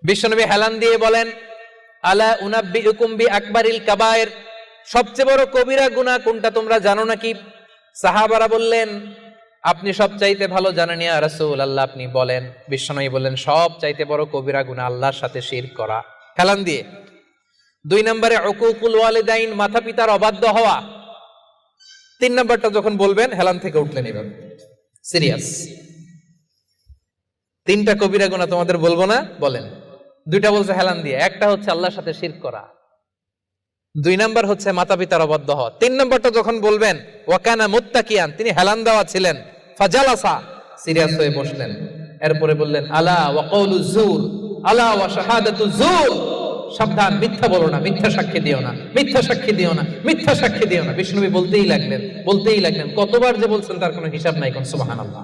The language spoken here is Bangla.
বিশ্বনবী হেলান দিয়ে বলেন, আলা উনাব্বিউকুম বিআকবারিল কাবায়ের, সবচেয়ে বড় কবিরা গুনাহ কোনটা তোমরা জানো নাকি? সাহাবারা বললেন, আপনি সবচাইতে ভালো জানেন ইয়া রাসূলুল্লাহ, আপনি বলেন। বিশ্বনবী বললেন, সবচাইতে বড় কবিরা গুনাহ আল্লাহর সাথে শিরক করা, হেলান দিয়ে। 2 নম্বরে উকুকুল ওয়ালিদাইন, মাতা পিতার অবাধ্য হওয়া। 3 নম্বরটা যখন বলবেন হেলান থেকে উঠলেন এভাবে, সিরিয়াস। 3টা কবিরা গুনাহ তোমাদের বলবো না, বলেন। 2টা বলছে হেলান দিয়ে, একটা হচ্ছে আল্লাহর সাথে শিরক করা, 2 নাম্বার হচ্ছে মাতা পিতার অবাধ্য হওয়া। 3 নম্বরটা যখন বলবেন, ওয়াকানা মুত্তাকিয়ান, তিনি হেলান দেওয়া ছিলেন, ফাজালাসা, সিরিয়াস হয়ে বসলেন। এরপরে বললেন, আলা ওয়া কওলু যুর, আলা ওয়া শাহাদাতু যুর, সাবধান, মিথ্যা বলো না, মিথ্যা সাক্ষী দিও না, মিথ্যা সাক্ষী দিও না, মিথ্যা সাক্ষী দিও না। বিষ্ণুবি বলতেই লাগলেন। কতবার যে বলছেন তার কোনো হিসাব নাই। কোন সুবহানাল্লাহ।